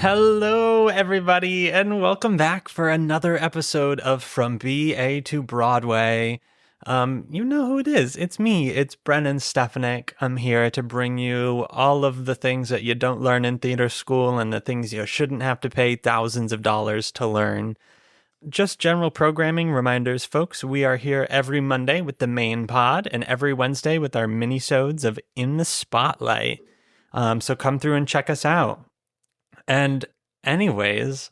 Hello, everybody, and welcome back for another episode of From BA to Broadway. You know who it is. It's me. It's Brennan Stefanik. I'm here to bring you all of the things that you don't learn in theater school and the things you shouldn't have to pay thousands of dollars to learn. Just general programming reminders, folks. We are here every Monday with the main pod and every Wednesday with our mini-sodes of In the Spotlight. So come through and check us out. And anyways,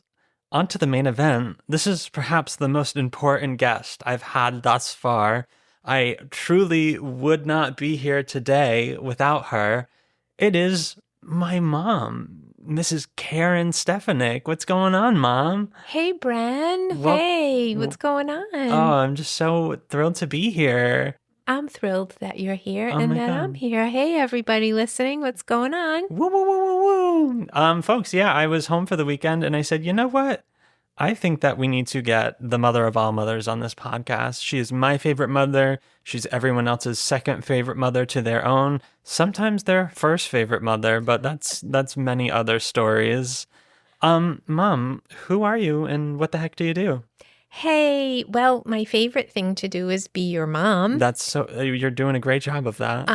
on to the main event. This is perhaps the most important guest I've had thus far. I truly would not be here today without her. It is my mom, Mrs. Karen Stefanik. What's going on, Mom? Hey, Bren. Hey, what's going on? Oh, I'm just so thrilled to be here. I'm thrilled that you're here and that I'm here. Hey, everybody listening, what's going on? Woo, woo, woo, woo, woo. Folks, yeah, I was home for the weekend and I said, you know what? I think that we need to get the mother of all mothers on this podcast. She is my favorite mother. She's everyone else's second favorite mother to their own. Sometimes their first favorite mother, but that's many other stories. Mom, who are you and what the heck do you do? Hey, well, my favorite thing to do is be your mom. That's so, you're doing a great job of that.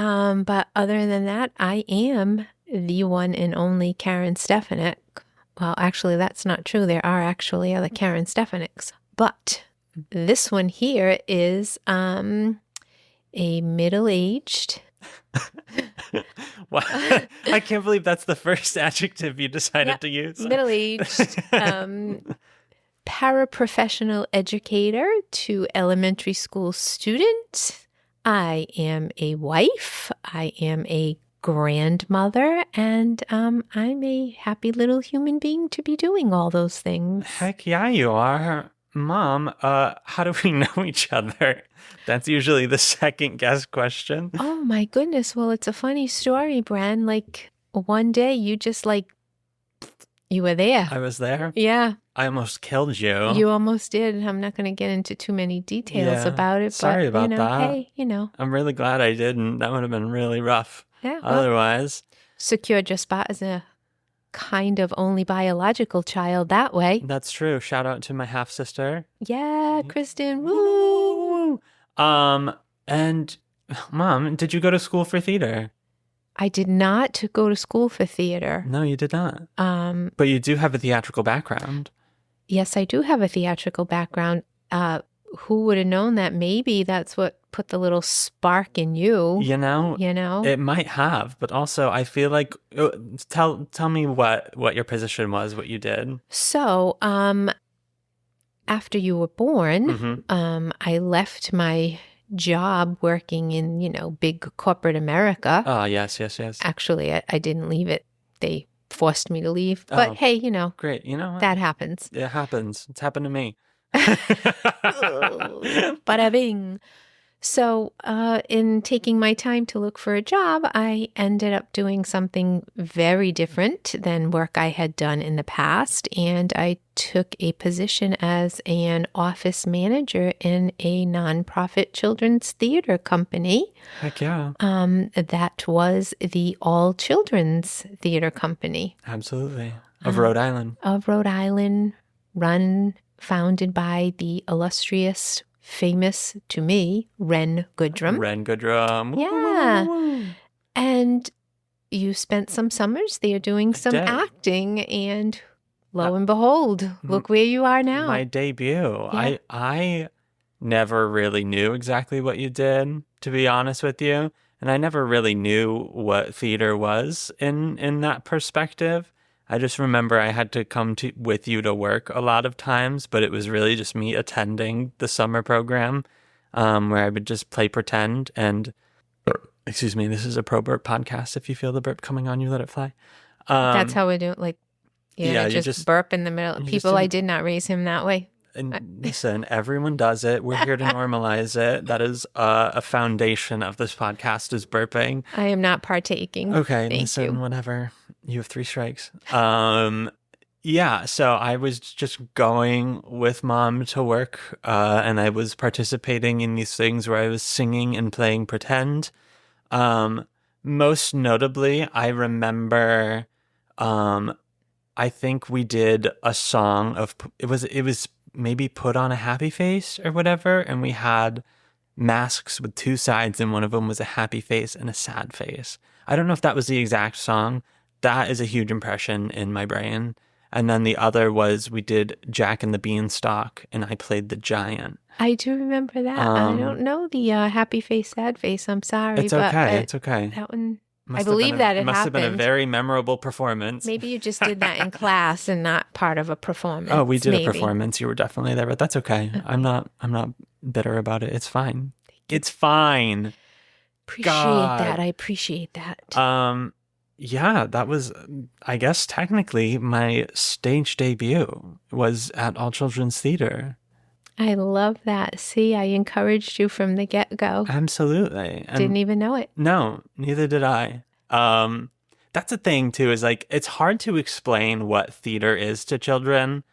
But other than that, I am the one and only Karen Stefanik. Well, actually, that's not true. There are actually other Karen Stefaniks. But this one here is a middle-aged... I can't believe that's the first adjective you decided to use. Middle-aged paraprofessional educator to elementary school students. I am a wife. I am a grandmother, and I'm a happy little human being to be doing all those things. Heck yeah, you are. Mom, how do we know each other? That's usually the second guest question. Oh my goodness. Well, it's a funny story, Bren. Like one day you just you were there. I was there? Yeah. I almost killed you. You almost did. I'm not going to get into too many details about it. Sorry about that. Hey, I'm really glad I didn't. That would have been really rough. Yeah. Otherwise. Secured your spot as a kind of only biological child that way. That's true. Shout out to my half-sister. Yeah, Kristen. Woo! And Mom, did you go to school for theater? I did not go to school for theater. No, you did not. But you do have a theatrical background. Yes, I do have a theatrical background. Who would have known that? Maybe that's what put the little spark in you. You know? It might have, but also I feel like, tell me what your position was, what you did. So, after you were born, I left my job working in, big corporate America. Oh, yes. Actually, I didn't leave it. They forced me to leave. But hey, Great. You know what? That happens. It happens. It's happened to me. Bada bing. So in taking my time to look for a job, I ended up doing something very different than work I had done in the past. And I took a position as an office manager in a nonprofit children's theater company. Heck yeah. That was the All Children's Theater Company. Absolutely. Of Rhode Island. Of Rhode Island, founded by the illustrious, famous to me, Ren Goodrum. Yeah. And you spent some summers there doing some acting, and lo and behold, look where you are now. My debut. Yeah. I never really knew exactly what you did, to be honest with you. And I never really knew what theater was in that perspective. I just remember I had to come with you to work a lot of times, but it was really just me attending the summer program where I would just play pretend. And, excuse me, this is a pro burp podcast. If you feel the burp coming on you, let it fly. That's how we do it. Just burp in the middle. People, I did not raise him that way. And listen, everyone does it. We're here to normalize it. That is a foundation of this podcast is burping. I am not partaking. Okay, listen, whatever. You have 3 strikes. Yeah, so I was just going with Mom to work, and I was participating in these things where I was singing and playing pretend. Most notably, I remember I think we did a song of, it was maybe Put on a Happy Face or whatever. And we had masks with two sides, and one of them was a happy face and a sad face. I don't know if that was the exact song. That is a huge impression in my brain. And then the other was we did Jack and the Beanstalk, and I played the giant. I do remember that. I don't know the happy face, sad face. I'm sorry. It's okay. It's okay. That one, I believe that it must happened. have been a very memorable performance. Maybe you just did that in class and not part of a performance. Oh, we did a performance. You were definitely there, but that's okay. I'm not bitter about it. It's fine. It's fine. Appreciate that. I appreciate that. Yeah, that was, I guess, technically my stage debut was at All Children's Theater. I love that. See, I encouraged you from the get-go. Absolutely. And didn't even know it. No, neither did I. That's a thing, too, is like, it's hard to explain what theater is to children.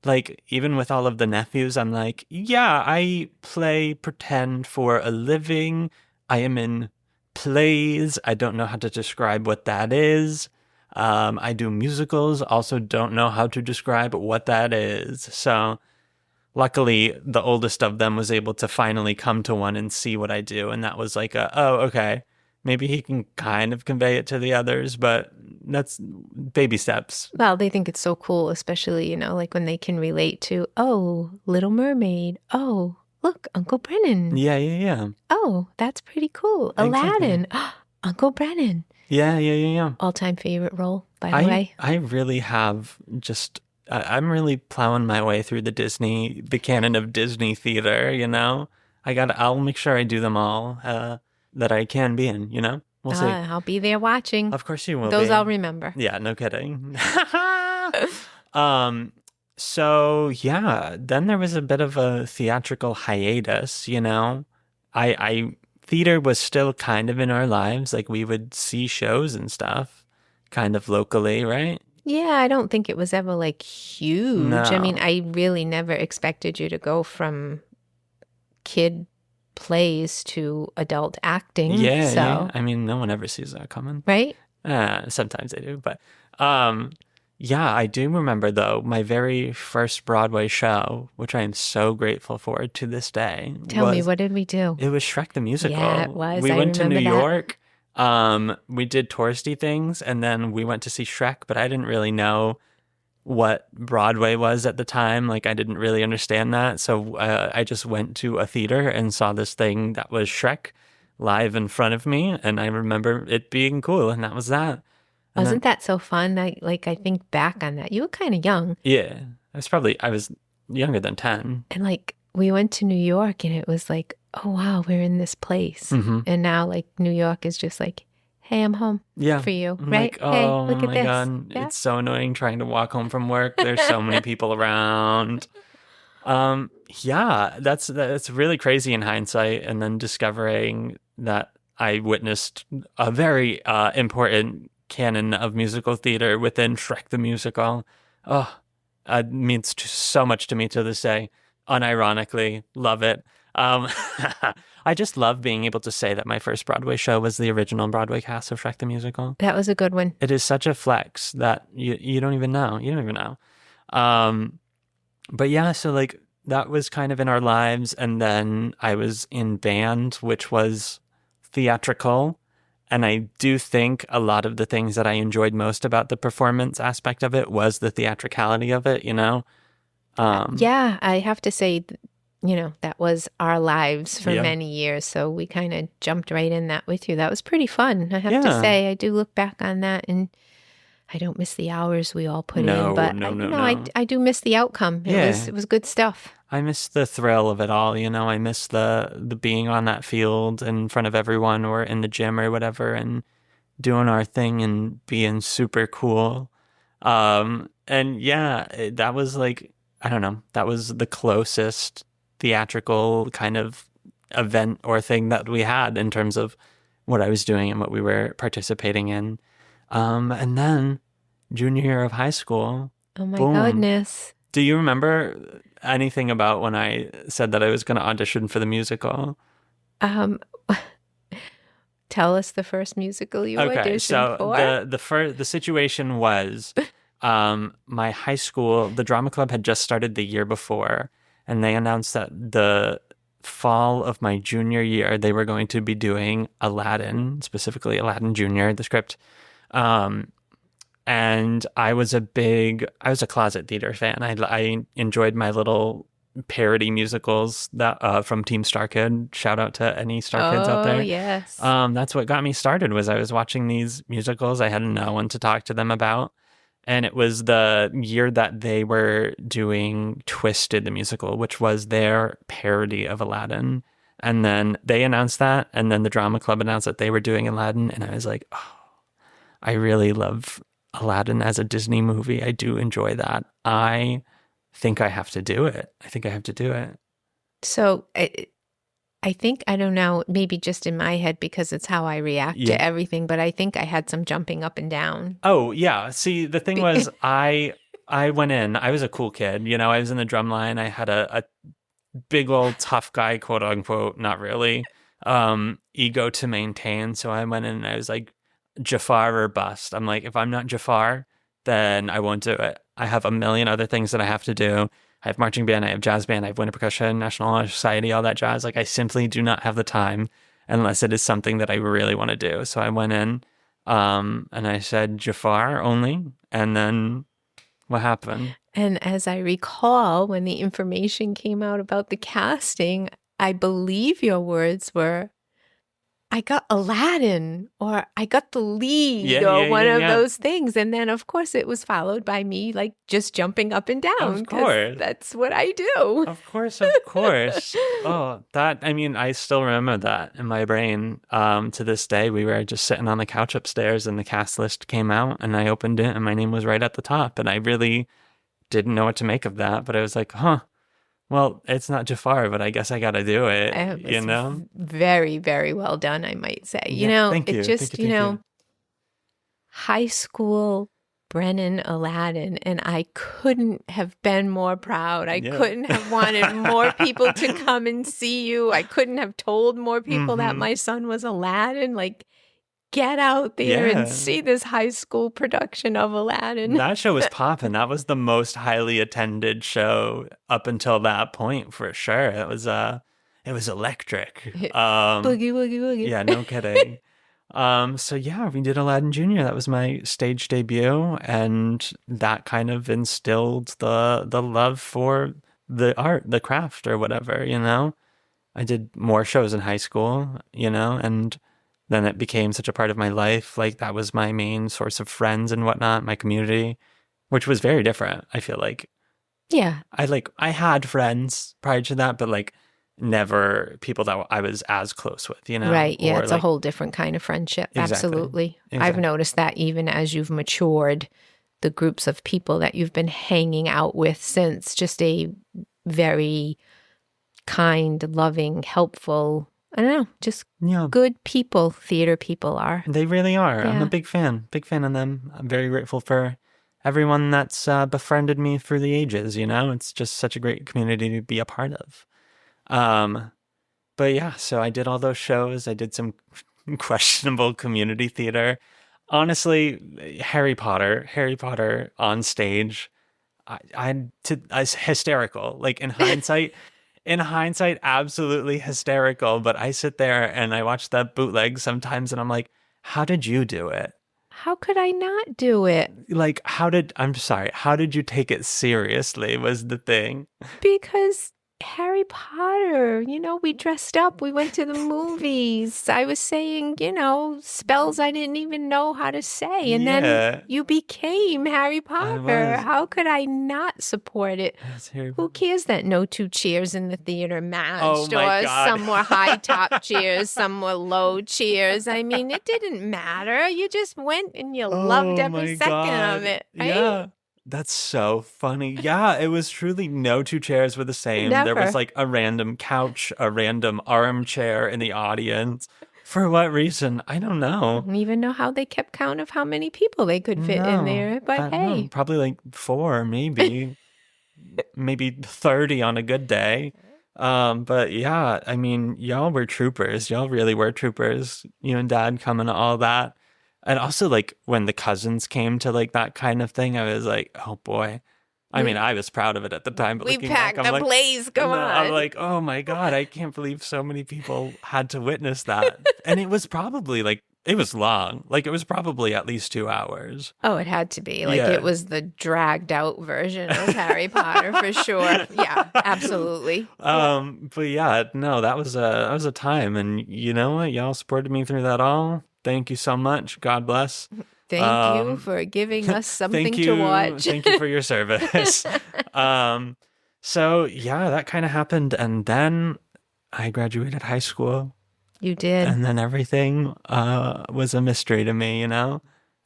Like, even with all of the nephews, I'm like, yeah, I play pretend for a living. I am in plays. I don't know how to describe what that is. I do musicals. Also don't know how to describe what that is. So luckily, the oldest of them was able to finally come to one and see what I do. And that was like, oh, okay. Maybe he can kind of convey it to the others, but that's baby steps. Well, they think it's so cool, especially, like when they can relate to, oh, Little Mermaid. Oh, look, Uncle Brennan. Yeah. Oh, that's pretty cool. Aladdin. Exactly. Uncle Brennan. Yeah. All-time favorite role, by the way. I really have just, I'm really plowing my way through the canon of Disney theater, I'll make sure I do them all that I can be in, We'll see. I'll be there watching. Of course you will. Those I'll remember. Yeah, no kidding. So yeah, then there was a bit of a theatrical hiatus, theater was still kind of in our lives. Like we would see shows and stuff kind of locally, right? Yeah, I don't think it was ever like huge. No. I mean, I really never expected you to go from kid plays to adult acting. Yeah. I mean, no one ever sees that coming. Right? Sometimes they do, but yeah, I do remember, though, my very first Broadway show, which I am so grateful for to this day. Tell me, what did we do? It was Shrek the Musical. Yeah, it was. We went to New York. That. We did touristy things, and then we went to see Shrek, but I didn't really know what Broadway was at the time. Like, I didn't really understand that. So I just went to a theater and saw this thing that was Shrek live in front of me, and I remember it being cool, and that was that. Wasn't that so fun? I think back on that. You were kind of young. Yeah. I was younger than 10. And we went to New York and it was like, oh, wow, we're in this place. Mm-hmm. And now New York is just like, hey, I'm home for you. I'm right? Like, oh, hey, look at my this. God. Yeah? It's so annoying trying to walk home from work. There's so many people around. Yeah, that's really crazy in hindsight. And then discovering that I witnessed a very important canon of musical theater within Shrek the Musical. Oh, it means so much to me to this day. Unironically, love it. I just love being able to say that my first Broadway show was the original Broadway cast of Shrek the Musical. That was a good one. It is such a flex that you don't even know. You don't even know. But yeah, so that was kind of in our lives. And then I was in band, which was theatrical. And I do think a lot of the things that I enjoyed most about the performance aspect of it was the theatricality of it, Yeah, I have to say, that was our lives for many years. So we kind of jumped right in that with you. That was pretty fun. I have to say, I do look back on that and I don't miss the hours we all put in, but I do miss the outcome. It was good stuff. I miss the thrill of it all, I miss the being on that field in front of everyone or in the gym or whatever and doing our thing and being super cool. And yeah, that was I don't know, that was the closest theatrical kind of event or thing that we had in terms of what I was doing and what we were participating in. And then junior year of high school. Oh my boom. Goodness. Do you remember anything about when I said that I was going to audition for the musical? Tell us the first musical you auditioned for. So the situation was My high school, the drama club had just started the year before, and they announced that the fall of my junior year, they were going to be doing Aladdin, specifically Aladdin Junior, the script. And I was a closet theater fan. I enjoyed my little parody musicals that from Team Star Kid. Shout out to any Star Kids out Oh, there. yes. That's what got me started. Was I was watching these musicals. I had no one to talk to them about, and it was the year that they were doing Twisted the musical, which was their parody of Aladdin. And then they announced that, and then the drama club announced that they were doing Aladdin, and I was like, oh, I really love Aladdin as a Disney movie. I do enjoy that. I think I have to do it. So I think, I don't know, maybe just in my head because it's how I react to everything, but I think I had some jumping up and down. Oh, yeah. See, the thing was, I went in, I was a cool kid. You know, I was in the drum line. I had a big old tough guy, quote unquote, not really, ego to maintain. So I went in and I was like, Jafar or bust. I'm like, if I'm not Jafar, then I won't do it. I have a million other things that I have to do. I have marching band, I have jazz band, I have winter percussion, National Honor Society, all that jazz. Like, I simply do not have the time unless it is something that I really want to do. So I went in and I said Jafar only. And then what happened? And as I recall, when the information came out about the casting, I believe your words were, I got Aladdin, or I got the lead, or one of those things. And then, of course, it was followed by me, like, just jumping up and down. Of course. That's what I do. Of course. Oh, I mean, I still remember that in my brain. To this day, we were just sitting on the couch upstairs and the cast list came out and I opened it and my name was right at the top. And I really didn't know what to make of that. But I was like, well, it's not Jafar, but I guess I got to do it, you know? Very, very well done, I might say. Thank you. It just, high school Brennan Aladdin, and I couldn't have been more proud. I couldn't have wanted more people to come and see you. I couldn't have told more people that my son was Aladdin. Like, get out there and see this high school production of Aladdin. That show was popping. That was the most highly attended show up until that point, for sure. It was electric. Boogie, boogie, boogie. Yeah, no kidding. So yeah, we did Aladdin Jr. That was my stage debut, and that kind of instilled the love for the art, the craft, or whatever, you know? I did more shows in high school, you know, and then it became such a part of my life. Like, that was my main source of friends and whatnot, my community, which was very different, I feel like. Yeah. I had friends prior to that, but like never people that I was as close with, you know? Right. Yeah. Or it's a whole different kind of friendship. Exactly. Absolutely. Exactly. I've noticed that even as you've matured, the groups of people that you've been hanging out with since, just a very kind, loving, helpful, I don't know, just good people, theater people are. They really are. Yeah. I'm a big fan of them. I'm very grateful for everyone that's befriended me through the ages, you know? It's just such a great community to be a part of. But yeah, so I did all those shows. I did some questionable community theater. Honestly, Harry Potter on stage, I was hysterical. Like, in hindsight, absolutely hysterical. But I sit there and I watch that bootleg sometimes and I'm like, how did you do it? How could I not do it? Like, how did you take it seriously was the thing. Because Harry Potter, we dressed up, we went to the movies. I was saying, spells I didn't even know how to say. And then you became Harry Potter. How could I not support it? Who cares that no two chairs in the theater matched? Some were high top chairs, some were low chairs. I mean, it didn't matter. You just went and you loved every second of it. Right? Yeah. That's so funny. Yeah, it was truly no two chairs were the same. Never. There was like a random couch, a random armchair in the audience. For what reason? I don't know. I don't even know how they kept count of how many people they could fit in there. But hey. Probably like 4, maybe. Maybe 30 on a good day. But yeah, I mean, y'all were troopers. Y'all really were troopers. You and Dad coming to all that. And also, like, when the cousins came to, like, that kind of thing, I was like, oh, boy. I mean, I was proud of it at the time, but We looking back, packed I'm the like, blaze, come I'm on. like, oh, my God, I can't believe so many people had to witness that. And it was probably, like, it was long. Like, it was probably at least 2 hours. Oh, it had to be. Like, Yeah. it was the dragged out version of Harry Potter for sure. Yeah, absolutely. But yeah, no, that was a time, and you know what? Y'all supported me through that all. Thank you so much. God bless. Thank you for giving us something Thank you, to watch. thank you for your service. So yeah, that kind of happened, and then I graduated high school, You did. and then everything was a mystery to me. You know,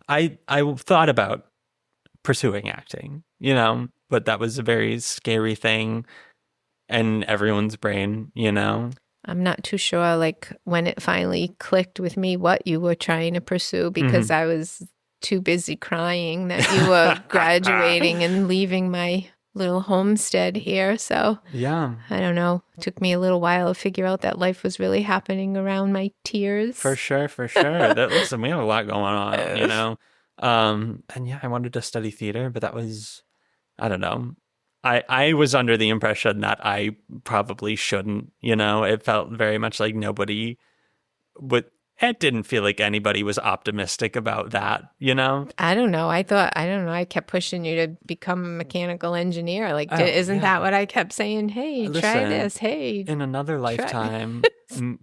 I thought about pursuing acting, you know, but that was a very scary thing in everyone's brain, you know. I'm not too sure, like, when it finally clicked with me what you were trying to pursue because I was too busy crying that you were graduating and leaving my little homestead here. So, Yeah, I don't know. It took me a little while to figure out that life was really happening around my tears. for sure. Listen, we have a lot going on, you know. And yeah, I wanted to study theater, but that was, I don't know. I was under the impression that I probably shouldn't, you know. It felt very much like nobody would, it didn't feel like anybody was optimistic about that, you know. I don't know. I don't know. I kept pushing you to become a mechanical engineer. Like, isn't yeah. that what I kept saying? Hey, try Listen, this. Hey. In another lifetime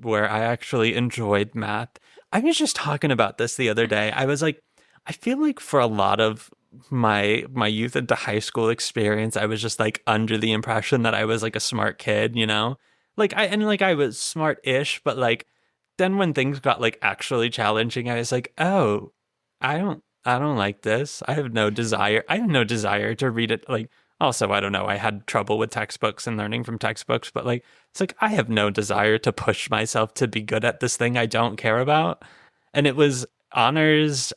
where I actually enjoyed math. I was just talking about this the other day. I was like, I feel like for a lot of my youth into high school experience, I was just like under the impression that I was like a smart kid, you know? Like I was smart-ish, but like then when things got like actually challenging, I was like, "Oh, I don't like this. I have no desire. I have no desire to read it." Like, also, I don't know. I had trouble with textbooks and learning from textbooks, but like it's like I have no desire to push myself to be good at this thing I don't care about. And it was honors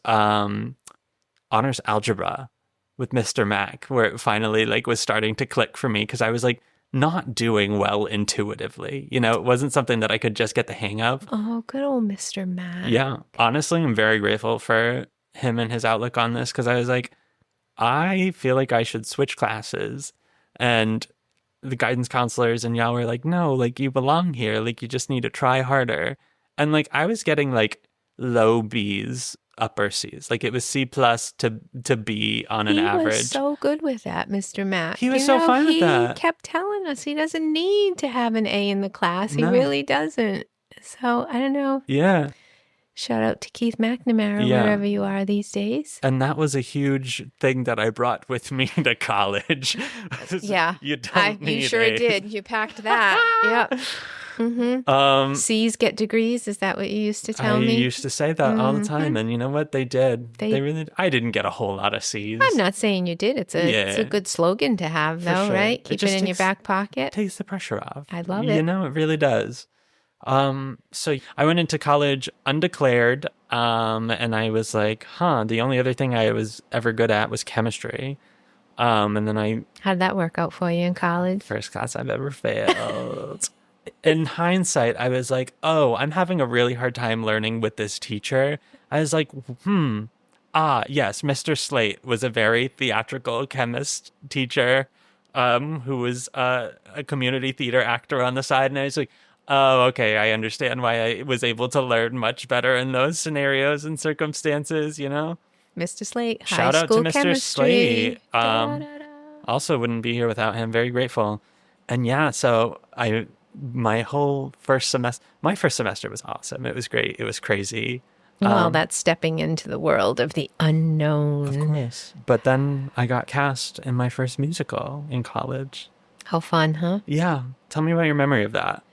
algebra with Mr. Mac, where it finally like was starting to click for me because I was like not doing well intuitively. You know, it wasn't something that I could just get the hang of. Oh, good old Mr. Mac. Yeah, honestly, I'm very grateful for him and his outlook on this because I was like, I feel like I should switch classes. And the guidance counselors and y'all were like, no, like you belong here. Like you just need to try harder. And like I was getting like low B's, upper C's. Like it was C plus to B on an average. He was so good with that, Mr. Mac. He was so fine with that. He kept telling us he doesn't need to have an A in the class. He No. really doesn't. So I don't know. Yeah. Shout out to Keith McNamara, Yeah. wherever you are these days. And that was a huge thing that I brought with me to college. Yeah. You don't need you sure A's. did. You packed that. Yep. Mm-hmm. C's get degrees. Is that what you used to tell me? I used to say that all the time, and you know what? They did. They really. I didn't get a whole lot of C's. I'm not saying you did. It's a good slogan to have, though, sure. right? Keep it in your back pocket. Takes the pressure off. I love it. You know, it really does. So I went into college undeclared, and I was like, the only other thing I was ever good at was chemistry. And then How'd that work out for you in college? first class I've ever failed. In hindsight, I was like, oh, I'm having a really hard time learning with this teacher. I was like, yes, Mr. Slate was a very theatrical chemist teacher, who was a community theater actor on the side. And I was like, oh, okay, I understand why I was able to learn much better in those scenarios and circumstances, you know? Mr. Slate, Shout high out to school Mr. chemistry. Slate. Also wouldn't be here without him. Very grateful. And yeah, so my first semester was awesome. It was great. It was crazy. Well, that's stepping into the world of the unknown. Of course. But then I got cast in my first musical in college. How fun, huh? Yeah. Tell me about your memory of that.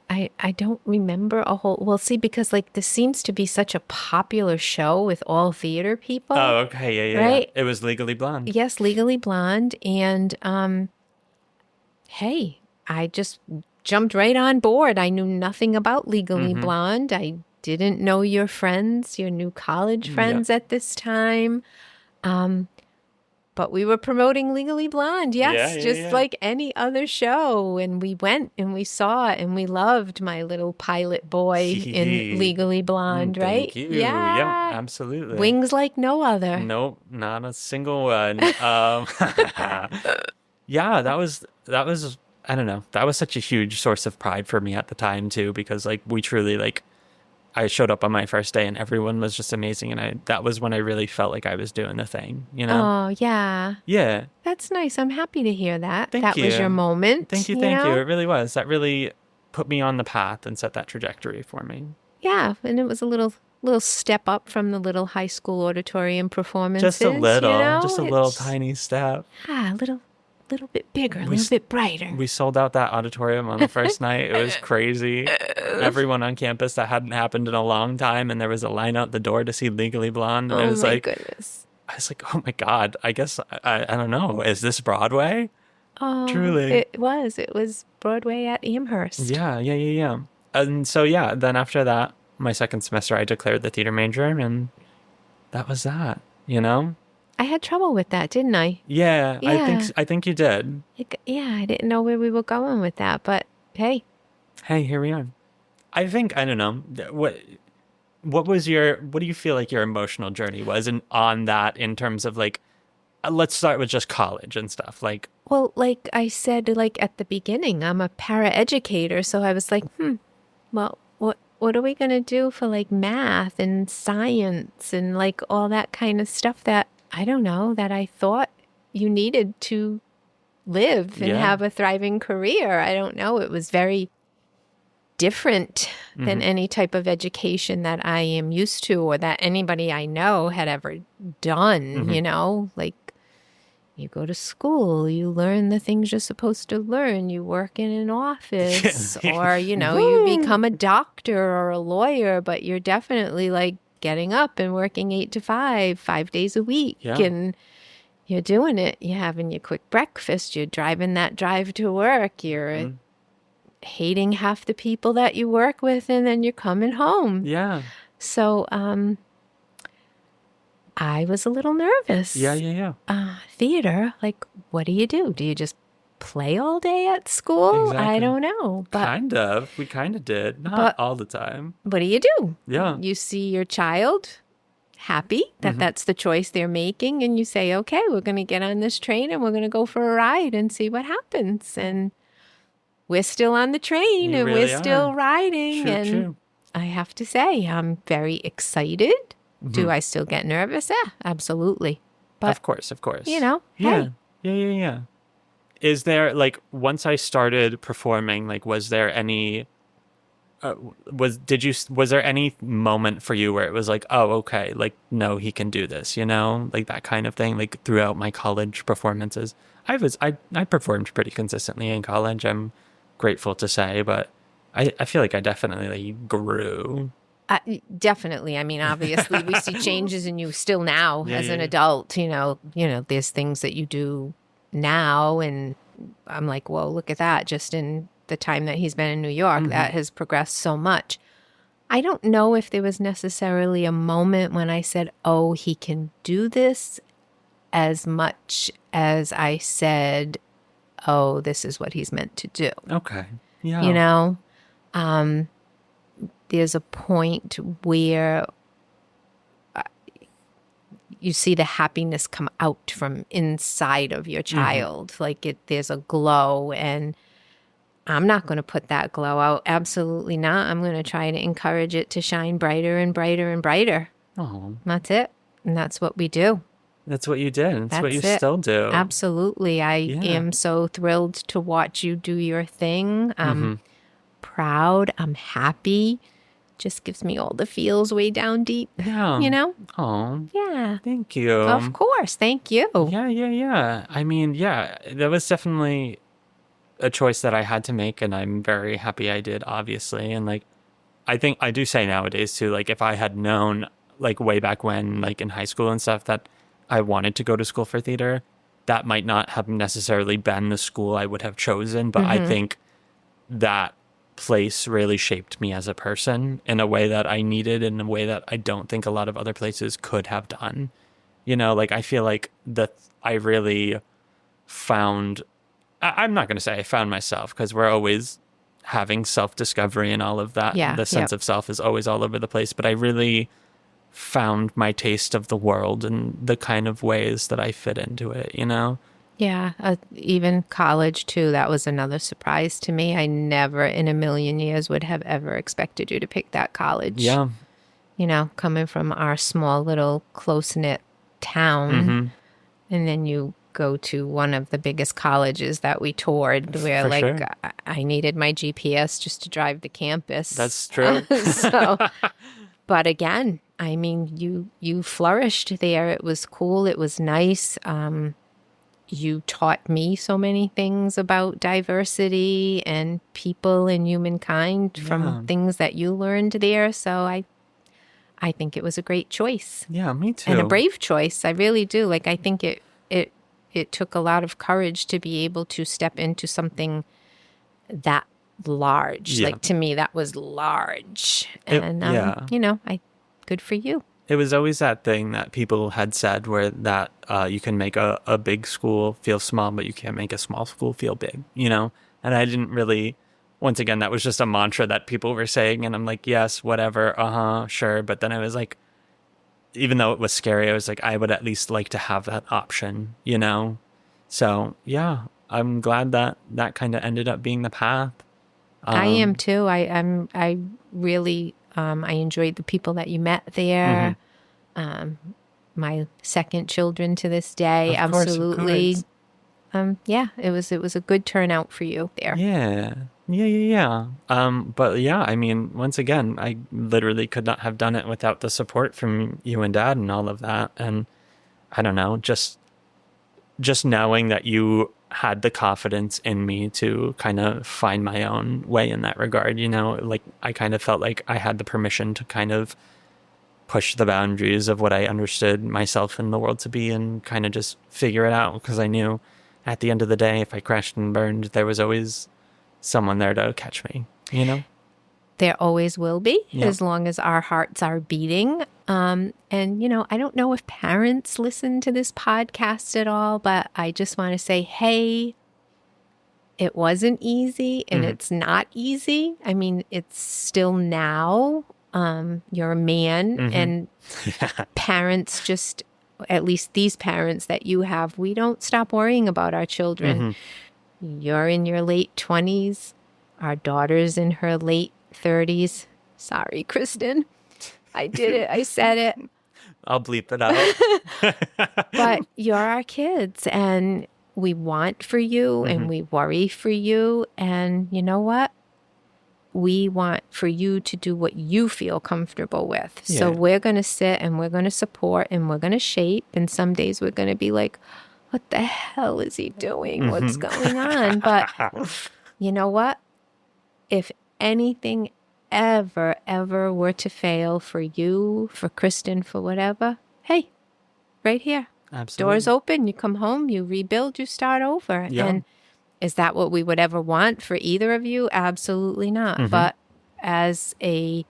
I don't remember a whole... Well, see, because like this seems to be such a popular show with all theater people. Oh, okay. Yeah. Right? It was Legally Blonde. Yes, Legally Blonde. And hey, I just jumped right on board. I knew nothing about Legally Blonde. I didn't know your friends, your new college friends at this time. But we were promoting Legally Blonde, yes, Yeah, just like any other show. And we went and we saw it and we loved my little pilot boy in Legally Blonde, right? Thank you. Yeah. Absolutely. Wings like no other. Nope, not a single one. Yeah, that was I don't know. That was such a huge source of pride for me at the time too, because like we truly like I showed up on my first day and everyone was just amazing, and that was when I really felt like I was doing the thing, you know? Oh, yeah. Yeah. That's nice. I'm happy to hear that. Thank you. That was your moment. Thank you, thank you. It really was. That really put me on the path and set that trajectory for me. Yeah, and it was a little step up from the little high school auditorium performances. Just a little, you know? just a little tiny step. A little bit bigger, a little bit brighter. We sold out that auditorium on the first night. It was crazy. Everyone on campus, that hadn't happened in a long time, and there was a line out the door to see Legally Blonde. And Oh my goodness. I was like, oh my God, I guess, I don't know, is this Broadway? Oh, Truly. It was Broadway at Amherst. Yeah. And so, yeah, then after that, my second semester, I declared the theater major, and that was that, you know? I had trouble with that, didn't I? Yeah. I think you did. I didn't know where we were going with that, but hey. Hey, here we are. I think, I don't know, what do you feel like your emotional journey was on that in terms of like, let's start with just college and stuff. Like, well, like I said, like at the beginning, I'm a paraeducator, so I was like, well, what are we going to do for like math and science and like all that kind of stuff that, I don't know, that I thought you needed to live and have a thriving career. I don't know. It was very different than any type of education that I am used to or that anybody I know had ever done, you know, like you go to school, you learn the things you're supposed to learn, you work in an office or, you know, you become a doctor or a lawyer, but you're definitely like getting up and working 8 to 5 days a week. Yeah. And you're doing it. You're having your quick breakfast. You're driving that drive to work. You're hating half the people that you work with, and then you're coming home. yeah. So I was a little nervous. Yeah. Theater, like, what do? Do you just play all day at school? Exactly. I don't know. But We kind of did. Not all the time. what do you do? Yeah. You see your child happy that that's the choice they're making, and you say, okay, we're going to get on this train and we're going to go for a ride and see what happens. And we're still on the train You and really we're still riding. True. I have to say, I'm very excited. Do I still get nervous? Yeah, absolutely. But Of course. you know, Yeah. hey. Yeah. Is there, like, once I started performing, like, was there any, was there any moment for you where it was like, oh, okay, like, no, he can do this, you know, like that kind of thing, like throughout my college performances? I performed pretty consistently in college, I'm grateful to say, but I feel like I definitely grew. Definitely. I mean, obviously, we see changes in you still now as an adult. You know, there's things that you do now, and I'm like, whoa, look at that. Just in the time that he's been in New York, that has progressed so much. I don't know if there was necessarily a moment when I said, oh, he can do this, as much as I said, oh, this is what he's meant to do. Okay. Yeah. You know, there's a point where you see the happiness come out from inside of your child. Like there's a glow, and I'm not going to put that glow out. Absolutely not. I'm going to try to encourage it to shine brighter and brighter and brighter. Oh, That's it. And that's what we do. that's what you did. That's what you it. still do. Absolutely. I am so thrilled to watch you do your thing. I'm proud. I'm happy. Just gives me all the feels way down deep. Yeah. You know? Oh, Yeah. thank you. Of course. Thank you. Yeah. I mean, yeah, that was definitely a choice that I had to make, and I'm very happy I did, obviously. And like, I think I do say nowadays too, like if I had known like way back when, like in high school and stuff, that I wanted to go to school for theater, that might not have necessarily been the school I would have chosen. But I think that place really shaped me as a person in a way that I needed, in a way that I don't think a lot of other places could have done. You know, like I feel like I really found, I'm not going to say I found myself because we're always having self-discovery and all of that. Yeah. The sense of self is always all over the place, but I really found my taste of the world and the kind of ways that I fit into it, you know? Yeah, even college too. That was another surprise to me. I never in a million years would have ever expected you to pick that college. Yeah. You know, coming from our small little close-knit town, Mm-hmm. and then you go to one of the biggest colleges that we toured where For like sure. I needed my GPS just to drive to campus. That's true. So, but again, I mean, you flourished there. It was cool. It was nice. You taught me so many things about diversity and people and humankind from things that you learned there. So I think it was a great choice. Yeah, me too. And a brave choice. I really do. Like, I think it took a lot of courage to be able to step into something that large. Yeah. Like, to me, that was large. And, you know, good for you. It was always that thing that people had said where that you can make a big school feel small, but you can't make a small school feel big, you know? And I didn't really, once again, that was just a mantra that people were saying. And I'm like, yes, whatever, sure. But then I was like, even though it was scary, I was like, I would at least like to have that option, you know? So, yeah, I'm glad that that kind of ended up being the path. I am too. I really, I enjoyed the people that you met there. My second children to this day. Of course, absolutely. Yeah, it was a good turnout for you there. Yeah. But yeah, I mean, once again, I literally could not have done it without the support from you and Dad and all of that. And I don't know, just knowing that you had the confidence in me to kind of find my own way in that regard, you know, like I kind of felt like I had the permission to kind of push the boundaries of what I understood myself in the world to be and kind of just figure it out, because I knew at the end of the day, if I crashed and burned, there was always someone there to catch me, you know? There always will be, Yep. as long as our hearts are beating. And, you know, I don't know if parents listen to this podcast at all, but I just want to say, hey, it wasn't easy and it's not easy. I mean, it's still now. You're a man and parents just, at least these parents that you have, we don't stop worrying about our children. You're in your late 20s. Our daughter's in her late 30s. Sorry, Kristen. I did it. I said it. I'll bleep it out. But you're our kids and we want for you and we worry for you. And you know what? We want for you to do what you feel comfortable with. Yeah. So we're going to sit and we're going to support and we're going to shape. And some days we're going to be like, what the hell is he doing? What's going on? But you know what? If anything ever were to fail for you, for Kristen, for whatever, hey, right here. Absolutely. Doors open, you come home, you rebuild, you start over. Yeah. And is that what we would ever want for either of you? Absolutely not. But as a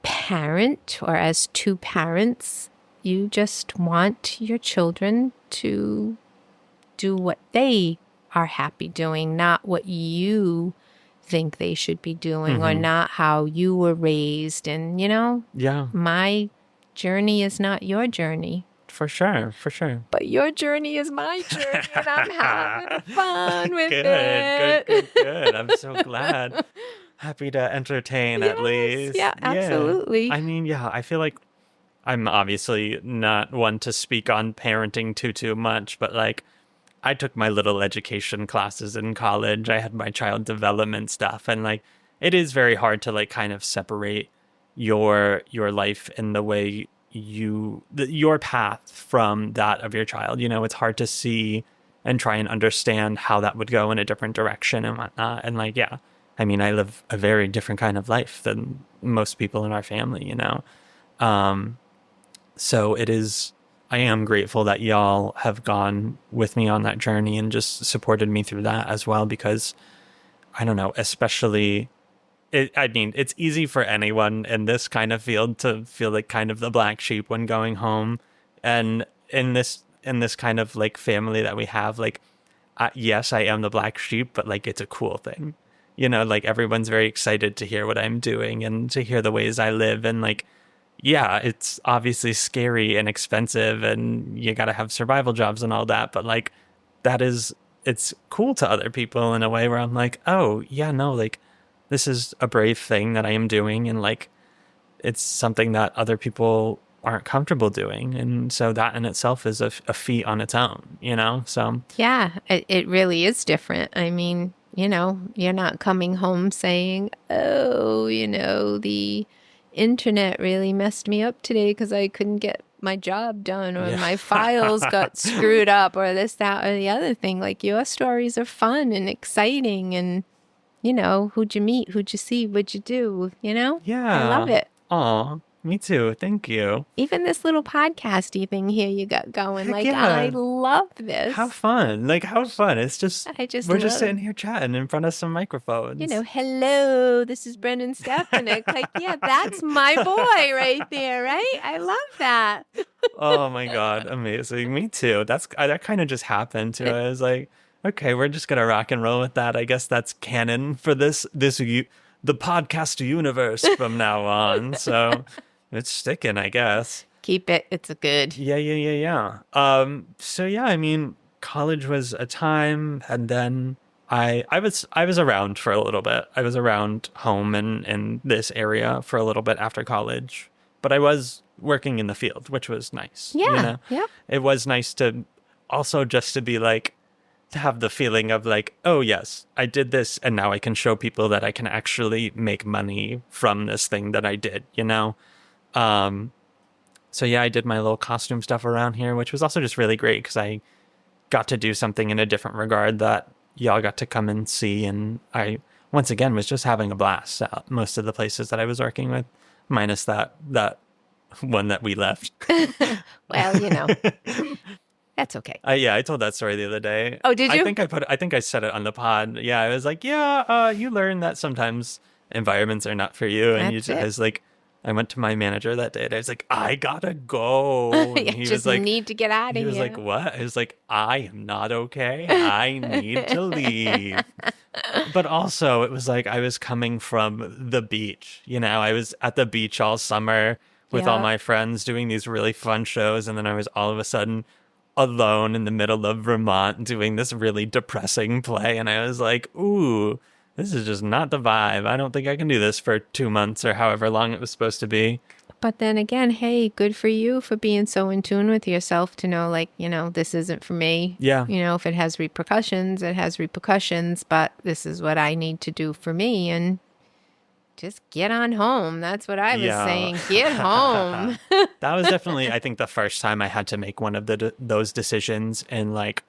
parent or as two parents, you just want your children to do what they are happy doing, not what you think they should be doing or not how you were raised. And, you know, my journey is not your journey. For sure. But your journey is my journey, and I'm having fun with it. Good. I'm so glad. Happy to entertain at least. Yeah, absolutely. I mean, I feel like I'm obviously not one to speak on parenting too much, but like I took my little education classes in college. I had my child development stuff, and like it is very hard to like kind of separate your life in the way your path from that of your child. You know, it's hard to see and try and understand how that would go in a different direction and whatnot. And like, I mean, I live a very different kind of life than most people in our family, you know? So I am grateful that y'all have gone with me on that journey and just supported me through that as well, because I don't know, especially I mean, it's easy for anyone in this kind of field to feel like kind of the black sheep when going home And in this kind of like family that we have, like, yes, I am the black sheep, but like it's a cool thing. Like everyone's very excited to hear what I'm doing and to hear the ways I live. And like, yeah, it's obviously scary and expensive and you got to have survival jobs and all that. But like, it's cool to other people in a way where I'm like, oh, yeah, no, like this is a brave thing that I am doing. And like, it's something that other people aren't comfortable doing. And so that in itself is a feat on its own, So, Yeah, it really is different. I mean, you're not coming home saying, oh, the internet really messed me up today because I couldn't get my job done or yeah. my files got screwed up or this, that, or the other thing. Like your stories are fun and exciting and, who'd you meet? Who'd you see? What'd you do? Yeah. I love it. Aw, me too. Thank you. Even this little podcasty thing here you got going. Heck Like, yeah. I love this. How fun. Like, how fun. It's just, I just we're just love sitting here chatting in front of some microphones. Hello, this is Brennan Stefanik. Like, yeah, that's my boy right there, right? I love that. Oh my God. Amazing. Me too. That kind of just happened to us. Like, okay, we're just going to rock and roll with that. I guess that's canon for the podcast universe from now on. So it's sticking, I guess. Keep it. It's a good. Yeah. So yeah, I mean, college was a time, and then I was around for a little bit. I was around home and in this area for a little bit after college, but I was working in the field, which was nice. Yeah. Yep. It was nice to also just to be like, to have the feeling of like, oh yes, I did this and now I can show people that I can actually make money from this thing that I did, So yeah, I did my little costume stuff around here, which was also just really great because I got to do something in a different regard that y'all got to come and see. And I, once again, was just having a blast at most of the places that I was working with, minus that one that we left. Well, that's okay. Yeah, I told that story the other day. Oh, did you? I think I said it on the pod. Yeah, I was like, yeah, you learn that sometimes environments are not for you. And I was like, I went to my manager that day and I was like, I gotta go. And he was like, need to get out of here. He was like, what? I was like, I am not okay. I need to leave. But also it was like, I was coming from the beach. I was at the beach all summer with all my friends doing these really fun shows. And then I was all of a sudden alone in the middle of Vermont doing this really depressing play. And I was like, ooh, this is just not the vibe. I don't think I can do this for 2 months or however long it was supposed to be. But then again, hey, good for you for being so in tune with yourself to know, like, this isn't for me. Yeah. If it has repercussions, it has repercussions, but this is what I need to do for me. And just get on home. That's what I was saying. Get home. That was definitely, I think, the first time I had to make one of those decisions in like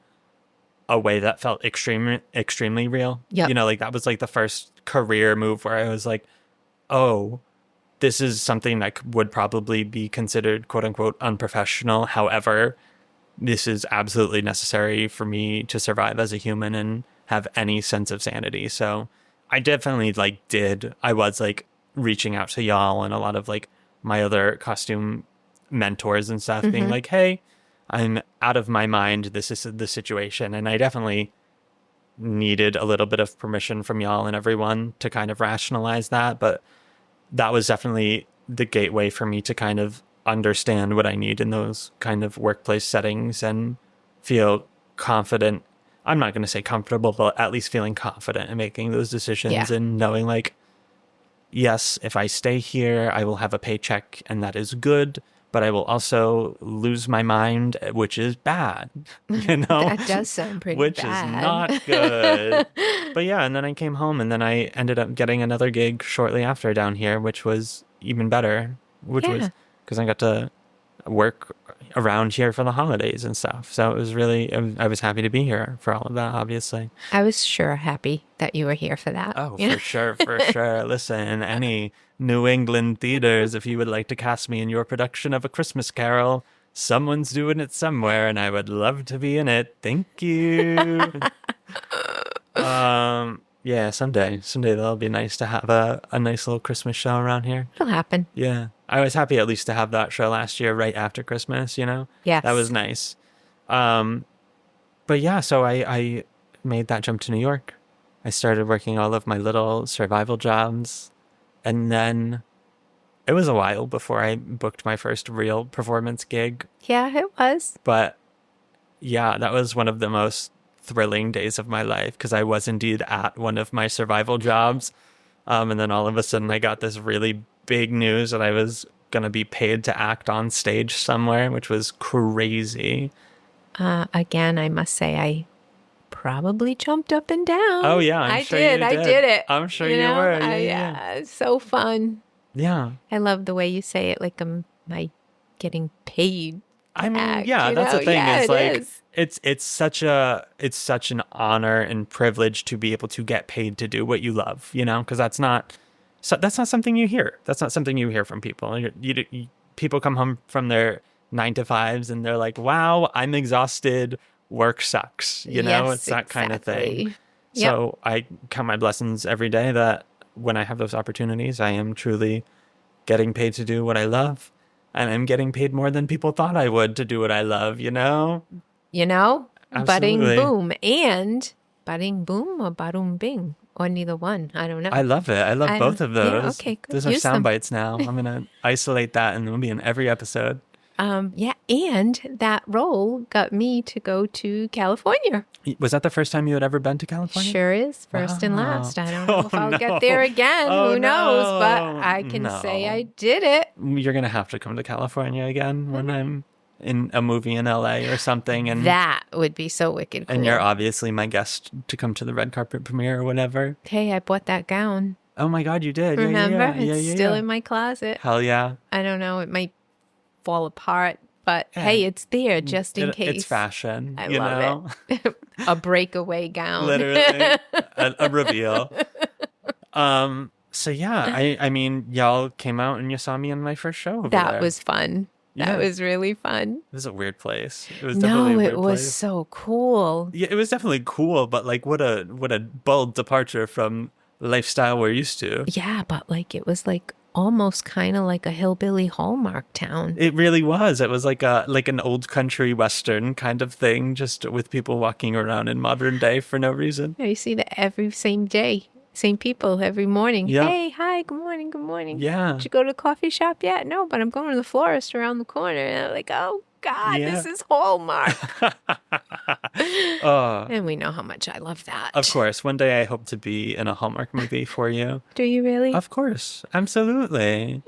a way that felt extremely real. Yeah. Like that was like the first career move where I was like, oh, this is something that would probably be considered quote unquote unprofessional. However, this is absolutely necessary for me to survive as a human and have any sense of sanity. So I definitely I was like reaching out to y'all and a lot of like my other costume mentors and stuff being like, hey, I'm out of my mind. This is the situation. And I definitely needed a little bit of permission from y'all and everyone to kind of rationalize that. But that was definitely the gateway for me to kind of understand what I need in those kind of workplace settings and feel confident. I'm not going to say comfortable, but at least feeling confident in making those decisions and knowing like, yes, if I stay here, I will have a paycheck and that is good, but I will also lose my mind, which is bad, That does sound pretty which bad. is not good. But yeah, and then I came home and then I ended up getting another gig shortly after down here, which was even better, which was because I got to work around here for the holidays and stuff. So it was really, I was happy to be here for all of that, obviously. I was sure happy that you were here for that. Oh, for sure. Listen, any New England theaters, if you would like to cast me in your production of A Christmas Carol, someone's doing it somewhere and I would love to be in it. Thank you. Yeah, someday that'll be nice to have a nice little Christmas show around here. It'll happen. Yeah. I was happy at least to have that show last year right after Christmas, you know? Yes. That was nice. But yeah, so I made that jump to New York. I started working all of my little survival jobs. And then it was a while before I booked my first real performance gig. Yeah, it was. But yeah, that was one of the most thrilling days of my life because I was indeed at one of my survival jobs. And then all of a sudden I got this really big news that I was going to be paid to act on stage somewhere, which was crazy. Again, I must say I probably jumped up and down. Oh, yeah, I'm sure you did. I did it. I'm sure you were. Yeah, it's so fun. Yeah. I love the way you say it, like am I getting paid? I mean, act, yeah, that's the thing. Yeah, it's like is. it's such an honor and privilege to be able to get paid to do what you love, you know, because that's not something you hear. That's not something you hear from people. People come home from their 9 to 5s and they're like, "Wow, I'm exhausted. Work sucks." You know, Yes, it's that kind of thing. Yep. So I count my blessings every day that when I have those opportunities, I am truly getting paid to do what I love. And I'm getting paid more than people thought I would to do what I love, you know? You know? Absolutely. Budding boom. And budding boom or badum bing. Or neither one. I don't know. I love it. I love both of those. Yeah, okay, good. Those are Use sound them. bites now. I'm going to isolate that and it'll be in every episode. Yeah, and that role got me to go to California. Was that the first time you had ever been to California? Sure is. First and Wow. last. I don't know if I'll no. get there again. Oh, Who knows? no. But I can No. say I did it. You're going to have to come to California again when I'm in a movie in LA or something. And That would be so wicked cool. and you're obviously my guest to come to the red carpet premiere or whatever. Hey, I bought that gown. Oh my God, you did. Remember? Yeah. It's still in my closet. Hell yeah. I don't know. It might fall apart. But Yeah. hey, it's there just in case. It's fashion. I you love know? it. A breakaway gown. Literally a reveal. So yeah, I mean, y'all came out and you saw me on my first show over That there. was fun. Yeah. That was really fun. It was a weird place. It was definitely a No, weird it was place. so cool. Yeah, it was definitely cool, but like what a bold departure from the lifestyle we're used to. Yeah, but like it was like almost kind of like a hillbilly Hallmark town. It really was. It was like an old country western kind of thing, just with people walking around in modern day for no reason. Yeah, you see that every same day, same people every morning. Yeah. Hey, hi, good morning, good morning. Yeah. Did you go to the coffee shop yet? No, but I'm going to the florist around the corner. And I'm like, oh God, Yeah. this is Hallmark. Oh, And we know how much I love that. of course. One day I hope to be in a Hallmark movie for you. Do you really? Of course. Absolutely.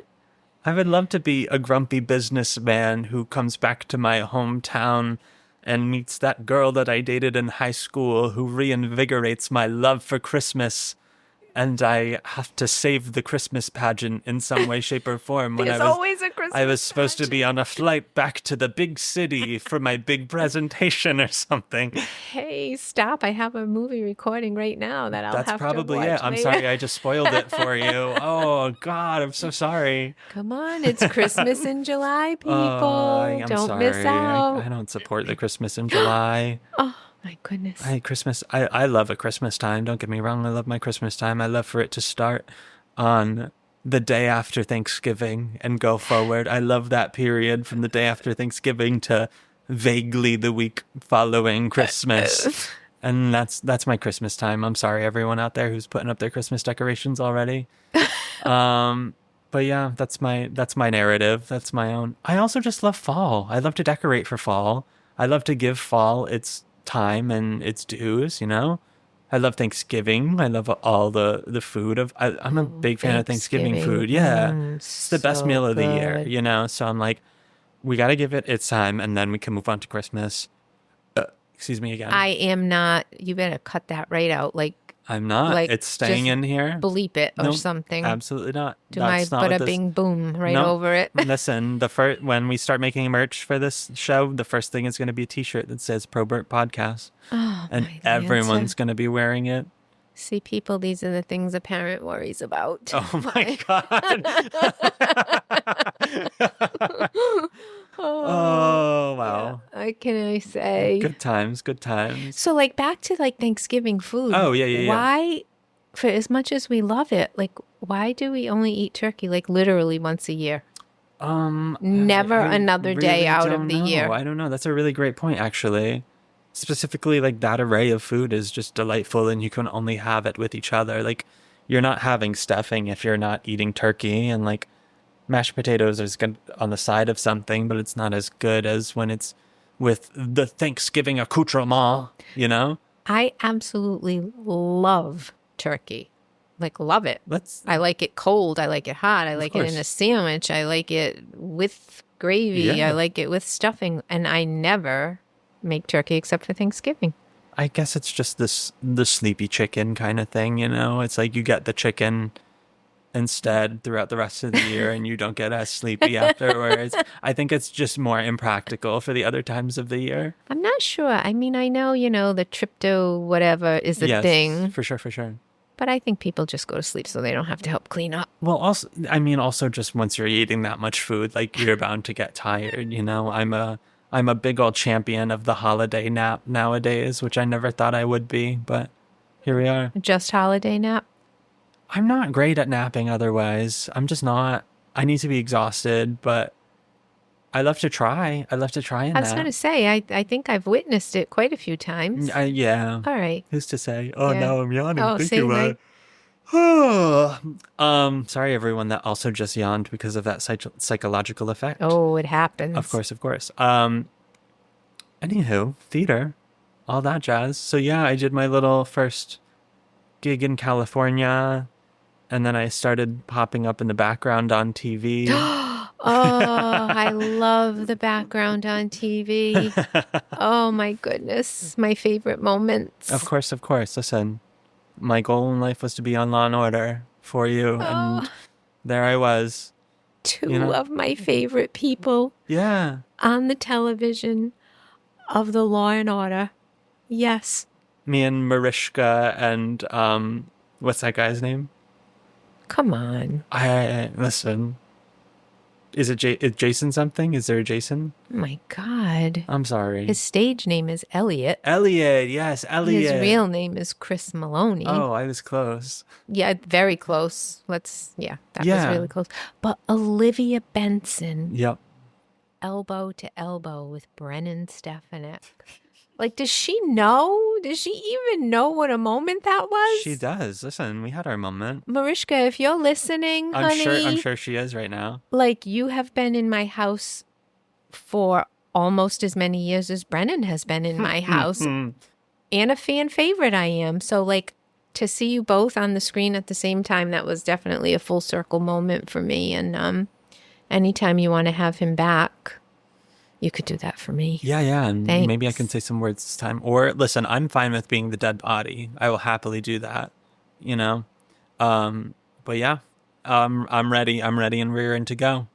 I would love to be a grumpy businessman who comes back to my hometown and meets that girl that I dated in high school who reinvigorates my love for Christmas. And I have to save the Christmas pageant in some way, shape, or form. There's always a Christmas I was supposed to pageant. be on a flight back to the big city for my big presentation or something. Hey, stop. I have a movie recording right now that I'll That's have probably to watch it. I'm later. sorry I just spoiled it for you. Oh, God, I'm so sorry. Come on, it's Christmas in July, people. I'm Don't sorry. miss out. I don't support the Christmas in July. Oh, my goodness. I love a Christmas time. Don't get me wrong. I love my Christmas time. I love for it to start on the day after Thanksgiving and go forward. I love that period from the day after Thanksgiving to vaguely the week following Christmas. And that's my Christmas time. I'm sorry, everyone out there who's putting up their Christmas decorations already. But yeah, that's my narrative. That's my own. I also just love fall. I love to decorate for fall. I love to give fall its time and its dues, you know? I love Thanksgiving. I love all the food I'm a big fan of Thanksgiving food. Yeah. It's the best so meal of the year, good. you know? So I'm like, we got to give it its time and then we can move on to Christmas. Excuse me again. I am not. You better cut that right out. Like, I'm not. like, It's staying just in here. bleep it or Nope, something. Absolutely not. Do That's my not what bada this- bing boom right Nope. over it. Listen, when we start making merch for this show, the first thing is going to be a T-shirt that says Probert Podcast, Oh, and my everyone's Lancer. going to be wearing it. See, people, these are the things a parent worries about. Oh my God! Oh wow! What can I say? Good times, good times. So, like, back to like Thanksgiving food. Oh, yeah. Why, for as much as we love it, like, why do we only eat turkey like literally once a year? Never I another day really out of don't the know. year. I don't know. That's a really great point, actually. Specifically, like that array of food is just delightful, and you can only have it with each other. Like, you're not having stuffing if you're not eating turkey, and like mashed potatoes is good on the side of something, but it's not as good as when it's with the Thanksgiving accoutrement, you know? I absolutely love turkey. Like, love it. Let's, I like it cold. I like it hot. I of like it in a course. sandwich. I like it with gravy. I Yeah. like it with stuffing. And I never make turkey except for Thanksgiving. I guess it's just the sleepy chicken kind of thing, you know? It's like you get the chicken instead throughout the rest of the year and you don't get as sleepy afterwards. I think it's just more impractical for the other times of the year. I'm not sure. I mean, I know, the trypto whatever is the Yes, thing, for sure, for sure. but I think people just go to sleep so they don't have to help clean up. Well, also, I mean, also just once you're eating that much food, like you're bound to get tired. You know, I'm a big old champion of the holiday nap nowadays, which I never thought I would be, but here we are. Just holiday nap. I'm not great at napping otherwise. I'm just not. I need to be exhausted, but I love to try. I love to try and I was going to nap. say, I think I've witnessed it quite a few times. Yeah. All right. Who's to say? Oh, Yeah. now I'm yawning. Oh, Think see, about it. Sorry, everyone that also just yawned because of that psychological effect. Oh, it happens. Of course, of course. Anywho, theater, all that jazz. So yeah, I did my little first gig in California, and then I started popping up in the background on TV. Oh, I love the background on TV. Oh my goodness. My favorite moments. Of course, of course. Listen, my goal in life was to be on Law and Order for you, and there I was. Two of my favorite people Yeah. on the television of the Law and Order. Yes. Me and Mariska and what's that guy's name? Come on. I listen. Is it Jason something? Is there a Jason? Oh my God. I'm sorry. His stage name is Elliot. Elliot, yes, Elliot. His real name is Chris Maloney. Oh, I was close. Yeah, very close. That was Yeah. really close. But Olivia Benson, Yep. elbow to elbow with Brennan Stefanik. Like, does she know? Does she even know what a moment that was? She does. Listen, we had our moment. Mariska, if you're listening, honey, I'm sure she is right now. like, you have been in my house for almost as many years as Brennan has been in my house. And a fan favorite I am. So, like, to see you both on the screen at the same time, that was definitely a full circle moment for me. And anytime you want to have him back, you could do that for me. Yeah, and Thanks. maybe I can say some words this time. Or listen, I'm fine with being the dead body. I will happily do that. You know? But yeah, I'm ready. I'm ready and rearing to go.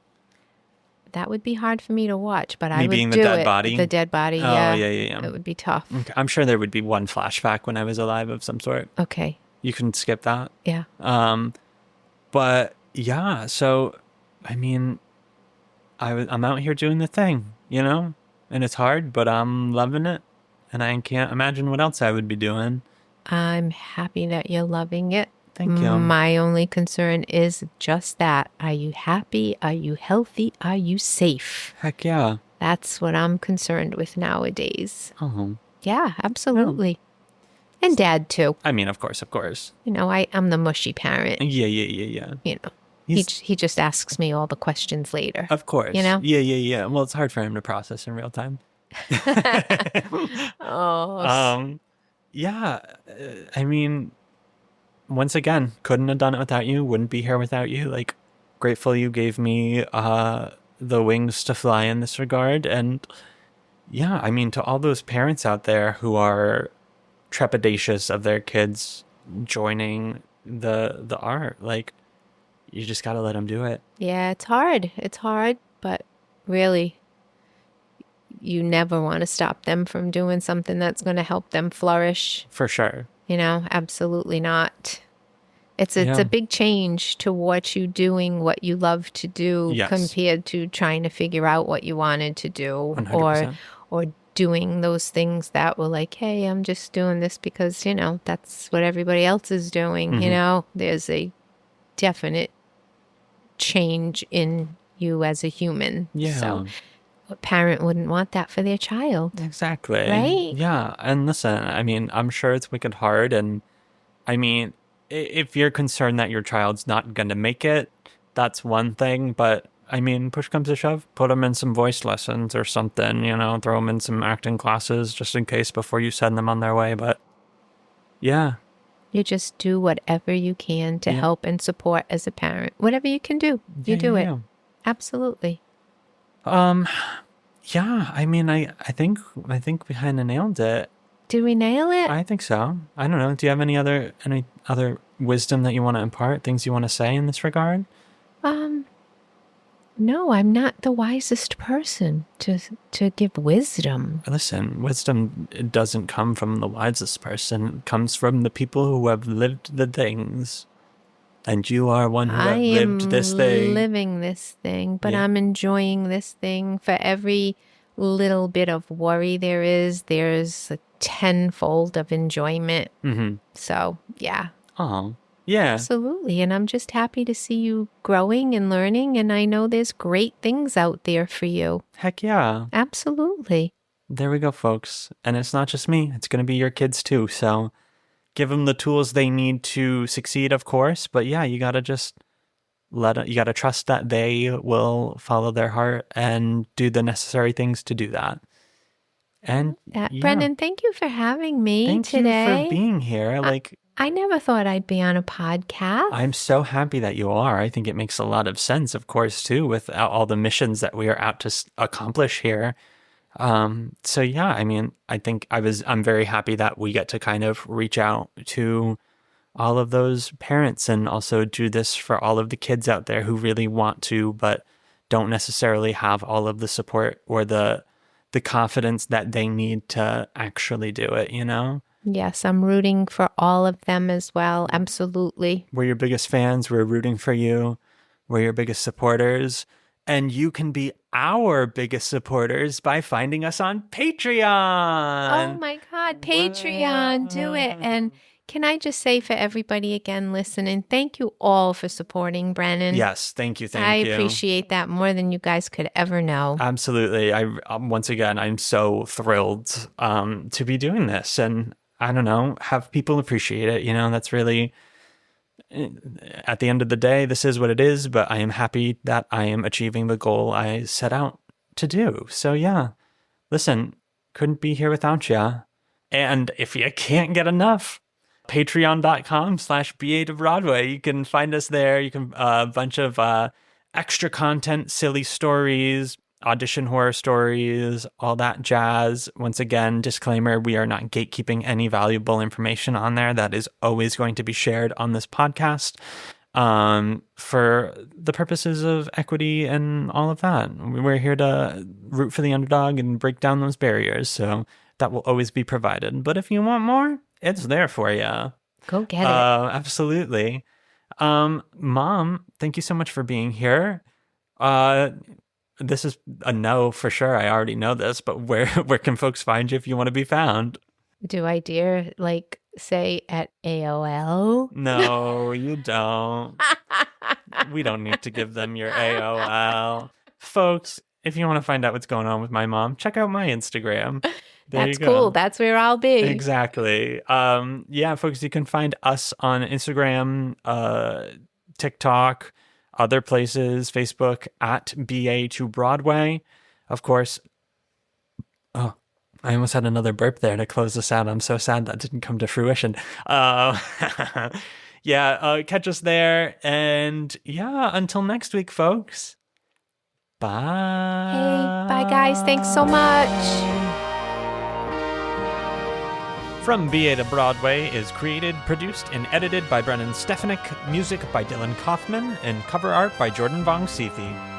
That would be hard for me to watch, but I Me would being the do dead it. body? The dead body, Oh, yeah. yeah. It would be tough. Okay. I'm sure there would be one flashback when I was alive of some sort. Okay. You can skip that. Yeah. But yeah, so I mean, I'm out here doing the thing, you know, and it's hard, but I'm loving it, and I can't imagine what else I would be doing. I'm happy that you're loving it. Thank you. My only concern is just that. Are you happy? Are you healthy? Are you safe? Heck yeah. That's what I'm concerned with nowadays. Oh, Yeah, absolutely. And Dad, too. I mean, of course. You know, I'm the mushy parent. Yeah. You know, he just asks me all the questions later. Of course. You know? Yeah. Well, it's hard for him to process in real time. Oh, Yeah. I mean, once again, couldn't have done it without you. Wouldn't be here without you. Like, grateful you gave me the wings to fly in this regard. And yeah, I mean, to all those parents out there who are trepidatious of their kids joining the art, like, you just got to let them do it. yeah, it's hard. It's hard, but really, you never want to stop them from doing something that's going to help them flourish. For sure. You know, absolutely not. It's Yeah. a big change to what you doing what you love to do Yes. compared to trying to figure out what you wanted to do 100%. or doing those things that were like, hey, I'm just doing this because, you know, that's what everybody else is doing. You know, there's a definite change in you as a human. Yeah. So a parent wouldn't want that for their child. Exactly. Right? Yeah. And listen, I mean, I'm sure it's wicked hard. And I mean, if you're concerned that your child's not going to make it, that's one thing. But I mean, push comes to shove, put them in some voice lessons or something, throw them in some acting classes just in case before you send them on their way. But yeah. You just do whatever you can to help and support as a parent. Whatever you can do, you do it. Absolutely. Yeah, I mean, I think we kind of nailed it. Did we nail it? I think so. I don't know. Do you have any other wisdom that you want to impart? Things you want to say in this regard? No, I'm not the wisest person to give wisdom. Listen, wisdom doesn't come from the wisest person. It comes from the people who have lived the things. And you are one who have lived this thing. I am living this thing, but I'm enjoying this thing. For every little bit of worry there's a tenfold of enjoyment. Mm-hmm. So, yeah. Oh, yeah. Absolutely. And I'm just happy to see you growing and learning. And I know there's great things out there for you. Heck yeah. Absolutely. There we go, folks. And it's not just me. It's going to be your kids too. So give them the tools they need to succeed, of course. But yeah, you got to just you got to trust that they will follow their heart and do the necessary things to do that. And Brennan, thank you for having me today. Thank you for being here. I never thought I'd be on a podcast. I'm so happy that you are. I think it makes a lot of sense, of course, too, with all the missions that we are out to accomplish here. So yeah, I mean, I'm very happy that we get to kind of reach out to all of those parents and also do this for all of the kids out there who really want to, but don't necessarily have all of the support or the confidence that they need to actually do it, Yes, I'm rooting for all of them as well. Absolutely. We're your biggest fans. We're rooting for you. We're your biggest supporters. And you can be our biggest supporters by finding us on Patreon. Oh my God, Patreon, do it. And can I just say for everybody again listening, thank you all for supporting Brennan. Yes, thank you. I appreciate that more than you guys could ever know. Absolutely. Once again, I'm so thrilled to be doing this. And I don't know, have people appreciate it. That's really, at the end of the day, this is what it is, but I am happy that I am achieving the goal I set out to do. So yeah, listen, couldn't be here without you. And if you can't get enough, patreon.com/BA to Broadway. You can find us there. You can, a bunch of extra content, silly stories, audition horror stories, all that jazz. Once again, disclaimer, we are not gatekeeping any valuable information on there. That is always going to be shared on this podcast for the purposes of equity and all of that. We're here to root for the underdog and break down those barriers. So that will always be provided. But if you want more, it's there for you. Go get it. Absolutely. Mom, thank you so much for being here. This is a no for sure. I already know this, but where can folks find you if you want to be found? Do I dare say at AOL? No, you don't. We don't need to give them your AOL. Folks, if you want to find out what's going on with my mom, check out my Instagram. That's cool. That's where I'll be. Exactly. Yeah, folks, you can find us on Instagram, TikTok, other places, Facebook at BA to Broadway. Of course. Oh, I almost had another burp there to close this out. I'm so sad that didn't come to fruition. Yeah, catch us there. And yeah, until next week, folks. Bye. Hey, bye guys. Thanks so much. From BA to Broadway is created, produced, and edited by Brennan Stefanik, music by Dylan Kaufman, and cover art by Jordan Vongsithi.